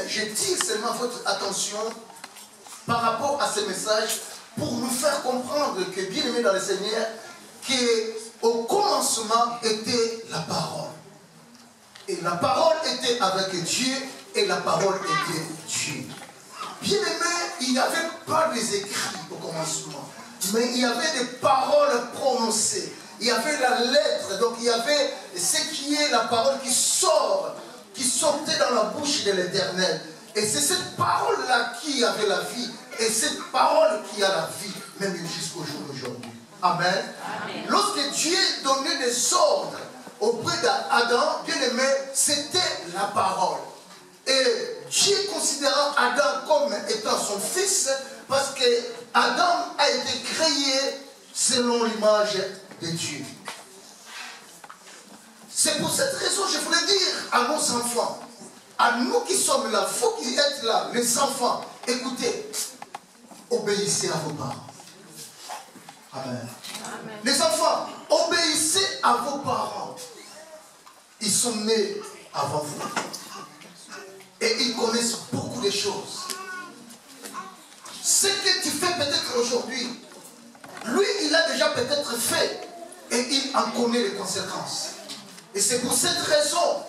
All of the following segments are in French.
j'attire seulement votre attention par rapport à ce message pour nous faire comprendre que, bien aimé dans le Seigneur, qu'au commencement était la parole. Et la parole était avec Dieu et la parole était Dieu. Bien aimé, il n'y avait pas des écrits au commencement, mais il y avait des paroles prononcées. Il y avait la lettre, donc il y avait ce qui est la parole qui sort, qui sortait dans la bouche de l'Éternel. Et c'est cette parole-là qui avait la vie, et cette parole qui a la vie, même jusqu'au jour d'aujourd'hui. Amen. Amen. Lorsque Dieu donnait des ordres auprès d'Adam, bien aimé, c'était la parole. Et Dieu considérant Adam comme étant son fils, parce que Adam a été créé selon l'image de Dieu. C'est pour cette raison que je voulais dire à nos enfants, à nous qui sommes là, vous qui êtes là, les enfants, écoutez, obéissez à vos parents. Amen. Amen. Les enfants, obéissez à vos parents. Ils sont nés avant vous. Et ils connaissent beaucoup de choses. Ce que tu fais peut-être aujourd'hui, lui, il a déjà peut-être fait. Et il en connaît les conséquences. Et c'est pour cette raison,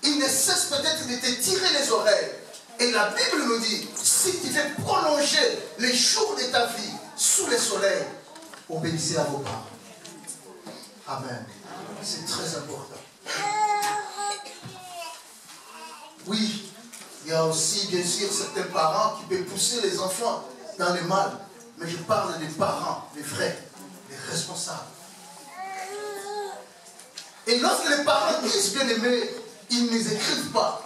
il ne cesse peut-être de te tirer les oreilles. Et la Bible nous dit, si tu veux prolonger les jours de ta vie sous le soleil, obéissez à vos parents. Amen. C'est très important. Oui, il y a aussi, bien sûr, certains parents qui peuvent pousser les enfants dans le mal. Mais je parle des parents, des vrais, des responsables. Et lorsque les parents disent bien aimé, ils ne les écrivent pas.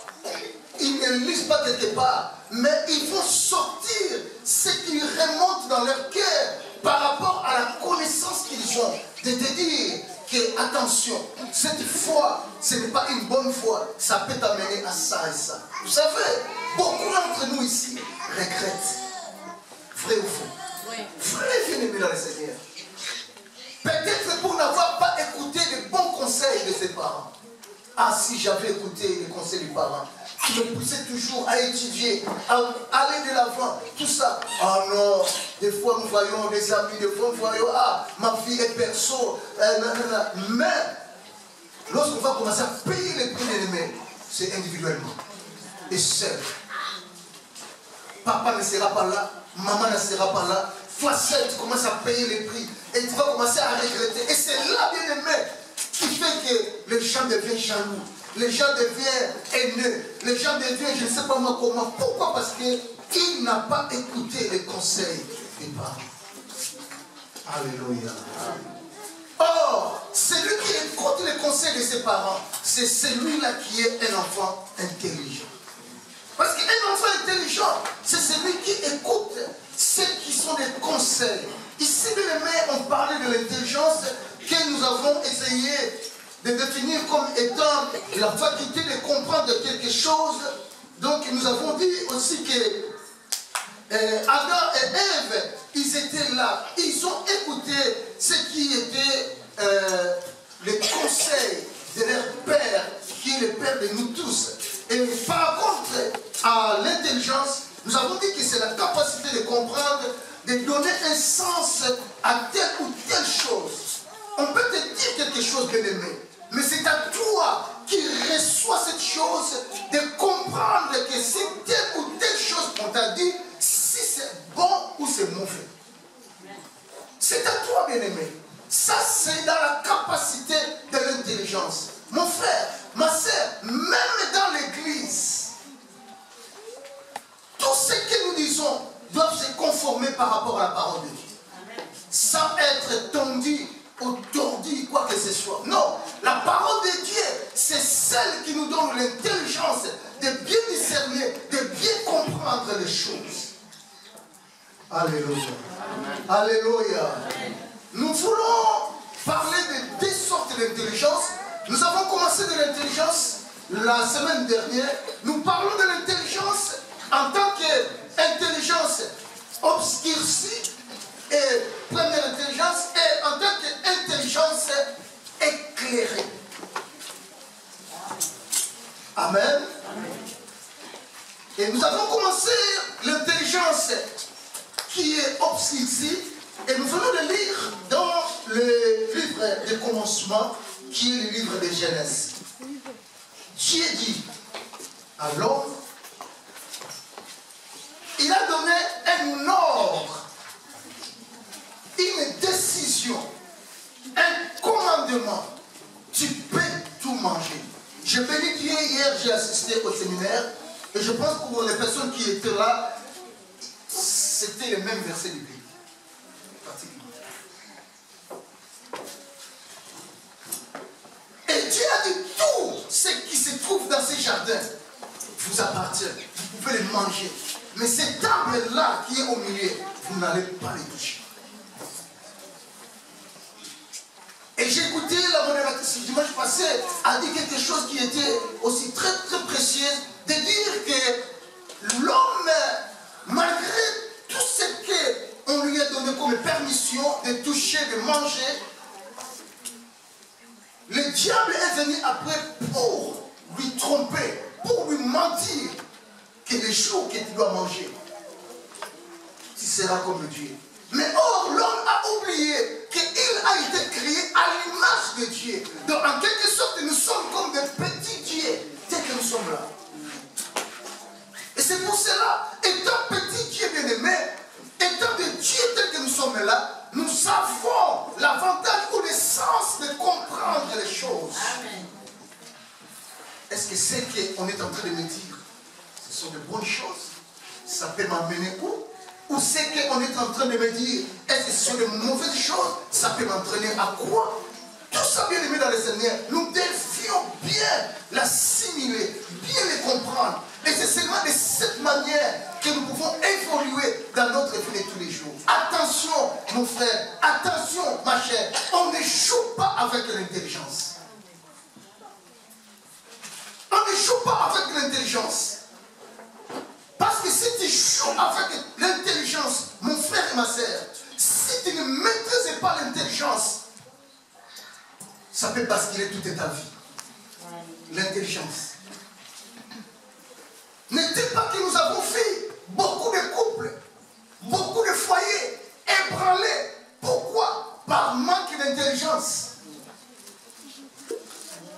Ils ne lisent pas quelque part. Mais ils vont sortir ce qui remonte dans leur cœur par rapport à la connaissance qu'ils ont. De te dire que, attention, cette foi, ce n'est pas une bonne foi. Ça peut t'amener à ça et ça. Vous savez, beaucoup d'entre nous ici regrettent. Vrai ou faux? Oui. Vrai, bien-aimé dans le Seigneur. Peut-être pour n'avoir pas écouté les bons conseils de ses parents. Ah, si j'avais écouté les conseils des parents, qui me poussaient toujours à étudier, à aller de l'avant, tout ça. Ah non, des fois nous voyons des amis, des fois nous voyons, ah, ma vie est perso, mais lorsqu'on va commencer à payer les prix de l'ennemi, c'est individuellement et seul. Papa ne sera pas là, maman ne sera pas là. Toi seul, tu commences à payer les prix et tu vas commencer à regretter. Et c'est là, bien aimé, qui fait que les gens deviennent jaloux, les gens deviennent haineux, les gens deviennent, je ne sais pas moi comment. Pourquoi? Parce qu'il n'a pas écouté les conseils des parents. Alléluia. Or, celui qui écoute les conseils de ses parents, c'est celui-là qui est un enfant intelligent. Parce qu'un enfant intelligent, c'est celui qui écoute ceux qui sont des conseils. Ici, les mères ont parlé de l'intelligence que nous avons essayé de définir comme étant la faculté de comprendre quelque chose. Donc, nous avons dit aussi que Adam et Ève, ils étaient là. Ils ont écouté ce qui était les conseils de leur Père, qui est le Père de nous tous. Et par contre, à l'intelligence, nous avons dit que c'est la capacité de comprendre, de donner un sens à telle ou telle chose. On peut te dire quelque chose, bien-aimé, mais c'est à toi qui reçois cette chose de comprendre que c'est telle ou telle chose qu'on t'a dit, si c'est bon ou c'est mauvais. C'est à toi, bien-aimé. Ça, c'est dans la capacité de l'intelligence. Mon frère, ma soeur, même dans l'église, tout ce que nous disons doit se conformer par rapport à la parole de Dieu. Sans être tendu ou tordu, quoi que ce soit. Non, la parole de Dieu, c'est celle qui nous donne l'intelligence de bien discerner, de bien comprendre les choses. Alléluia. Alléluia. Nous voulons parler de deux sortes d'intelligence. Nous avons commencé de l'intelligence la semaine dernière. Nous parlons de l'intelligence en tant qu'intelligence obscurcie et première intelligence, et en tant qu'intelligence éclairée. Amen. Et nous avons commencé l'intelligence qui est obscurcie. Et nous venons de lire dans le livre des commencements, qui est le livre de Genèse. Dieu dit à l'homme, il a donné un ordre, une décision, un commandement. Tu peux tout manger. Je bénis Dieu, hier j'ai assisté au séminaire, et je pense que pour les personnes qui étaient là, c'était les mêmes versets bibliques. Et Dieu a dit, tout ce qui se trouve dans ces jardins vous appartient. Vous pouvez les manger. Mais cet arbre-là qui est au milieu, vous n'allez pas les toucher. Et j'ai écouté la modératrice dimanche passé a dit quelque chose qui était aussi très très précieux, de dire que l'homme, malgré tout ce qu'on lui a donné comme permission de toucher, de manger, le diable est venu après pour lui tromper, pour lui mentir que le jour que tu dois manger, tu seras comme Dieu. Mais or, l'homme a oublié qu'il a été créé à l'image de Dieu. Donc, en quelque sorte, nous sommes comme des petits dieux, dès que nous sommes là. Et c'est pour cela, étant petit Dieu bien-aimé, étant des dieux tels que nous sommes là, nous avons l'avantage ou le sens de comprendre les choses. Est-ce que c'est qu'on est en train de me dire, ce sont de bonnes choses? Ça peut m'amener où? Ou c'est qu'on est en train de me dire, est-ce que ce sont de mauvaises choses? Ça peut m'entraîner à quoi? Tout ça bien aimé dans le Seigneur, nous devions bien l'assimiler, bien les comprendre. Et c'est seulement de cette manière que nous pouvons évoluer dans notre vie de tous les jours. Attention, mon frère, attention, ma chère, on ne joue pas avec l'intelligence. On ne joue pas avec l'intelligence. Parce que si tu joues avec l'intelligence, mon frère et ma soeur, si tu ne maîtrises pas l'intelligence, ça peut basculer toute ta vie. L'intelligence. N'est-il pas que nous avons fait beaucoup de couples, beaucoup de foyers ébranlés? Pourquoi? Par manque d'intelligence.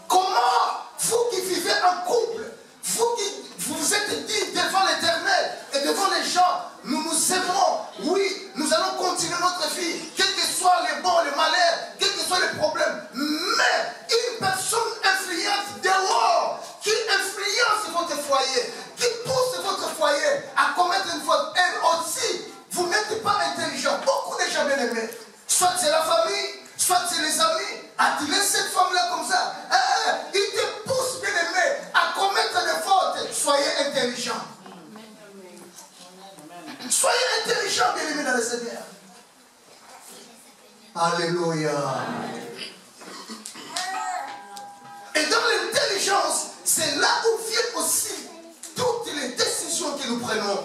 Comment vous qui vivez en couple, vous qui vous êtes dit devant l'Éternel et devant les gens, nous nous aimerons, oui, nous allons continuer notre vie, quels que soient les bons, les malheurs, quels que soient les problèmes. Mais une personne influente dehors, qui influence votre foyer, qui pousse votre foyer à commettre une faute, elle aussi, vous n'êtes pas intelligent. Beaucoup de gens bien aimés, soit c'est la famille, soit c'est les amis. As-tu laissé cette femme-là comme ça? Il te pousse bien aimé à commettre des fautes. Soyez intelligents. Soyez intelligents, bien aimés dans le Seigneur. Alléluia. Et dans l'intelligence, c'est là où viennent aussi toutes les décisions que nous prenons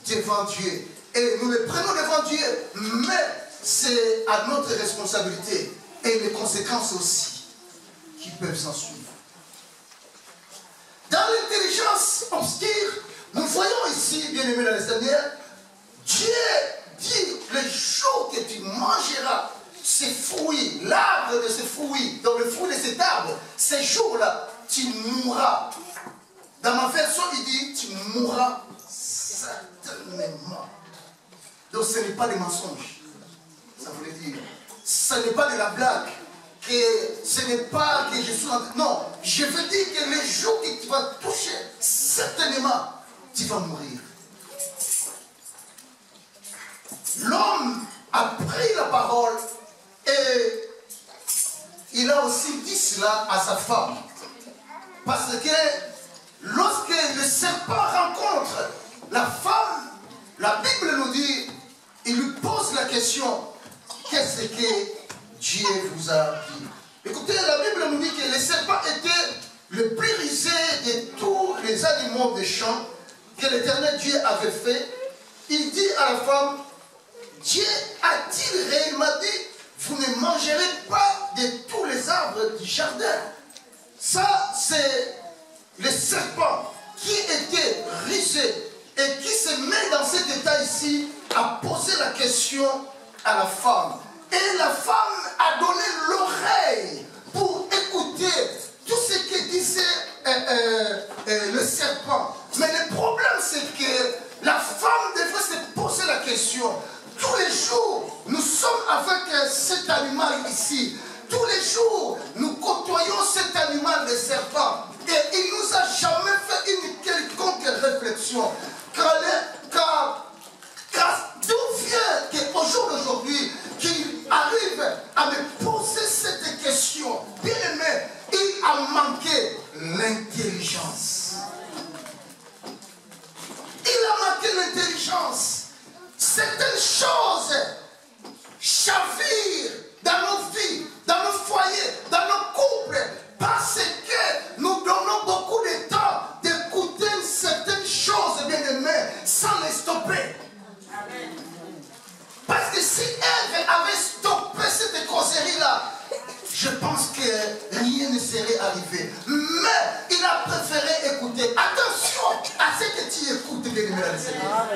devant Dieu. Et nous les prenons devant Dieu, mais c'est à notre responsabilité. Et les conséquences aussi qui peuvent s'en suivre. Dans l'intelligence obscure, nous voyons ici, bien aimé dans le Seigneur, Dieu dit, le jour que tu mangeras ces fruits, l'arbre de ces fruits, dans le fruit de cet arbre, ces jours-là, tu mourras. Dans ma version, il dit, tu mourras certainement. Donc ce n'est pas des mensonges. Ça voulait dire, ce n'est pas de la blague. Que ce n'est pas que je suis en train... Non, je veux dire que le jour que tu vas toucher, certainement, tu vas mourir. L'homme a pris la parole et il a aussi dit cela à sa femme. Parce que lorsque le serpent rencontre la femme, la Bible nous dit, il lui pose la question, qu'est-ce que Dieu vous a dit? Écoutez, la Bible nous dit que le serpent était le plus rusé de tous les animaux des champs que l'Éternel Dieu avait fait. Il dit à la femme, Dieu a-t-il réellement dit, vous ne mangerez pas de tous les arbres du jardin? Ça, c'est le serpent qui était rusé et qui se met dans cet état ici a posé la question à la femme. Et la femme a donné l'oreille pour écouter tout ce que disait le serpent. Mais le problème, c'est que la femme devrait se poser la question. Tous les jours, nous sommes avec cet animal ici. Tous les jours, nous côtoyons cet animal, le serpent. Et il ne nous a jamais fait une quelconque réflexion. Car d'où vient qu'au jour d'aujourd'hui, qu'il arrive à me poser cette question? Bien aimé, il a manqué l'intelligence. Il a manqué l'intelligence. Certaines choses chavirent dans nos vies, dans nos foyers, dans nos couples, parce que nous donnons beaucoup de temps d'écouter certaines choses, bien aimées, sans les stopper. Parce que si Ève avait stoppé cette causerie-là, je pense que rien ne serait arrivé. Mais il a préféré écouter. Attention à ce que tu écoutes, bien-aimé dans le Seigneur.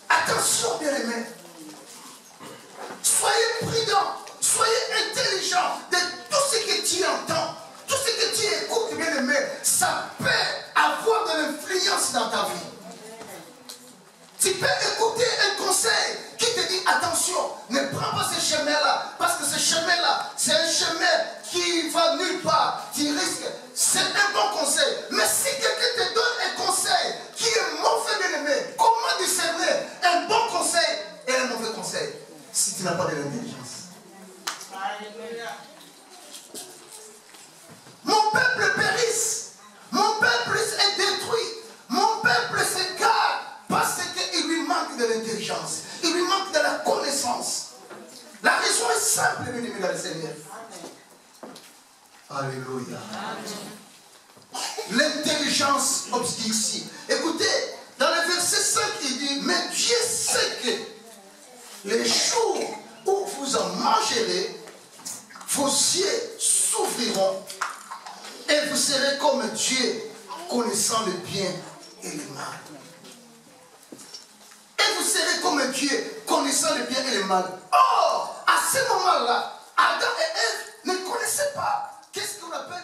Attention, bien-aimé. Soyez prudents, soyez intelligents de tout ce que tu entends, tout ce que tu écoutes, bien-aimé. Ça peut avoir de l'influence dans ta vie. Tu peux écouter un conseil qui te dit attention, ne prends pas ce chemin-là, parce que ce chemin-là, c'est un chemin qui va nulle part. Tu risques, c'est un bon conseil. Mais si quelqu'un te donne un conseil qui est mauvais, bien-aimé, comment discerner un bon conseil et un mauvais conseil si tu n'as pas de l'intelligence? Mon peuple périsse, mon peuple est détruit, mon peuple s'égare. Parce qu'il lui manque de l'intelligence. Il lui manque de la connaissance. La raison est simple, bien aimé dans le Seigneur. Alléluia. L'intelligence obscurcie. Écoutez, dans le verset 5, il dit, mais Dieu sait que les jours où vous en mangerez, vos yeux s'ouvriront et vous serez comme Dieu, connaissant le bien et le mal. Et vous serez comme Dieu, connaissant le bien et le mal. Or, à ce moment-là, Adam et Ève ne connaissaient pas. Qu'est-ce qu'on appelle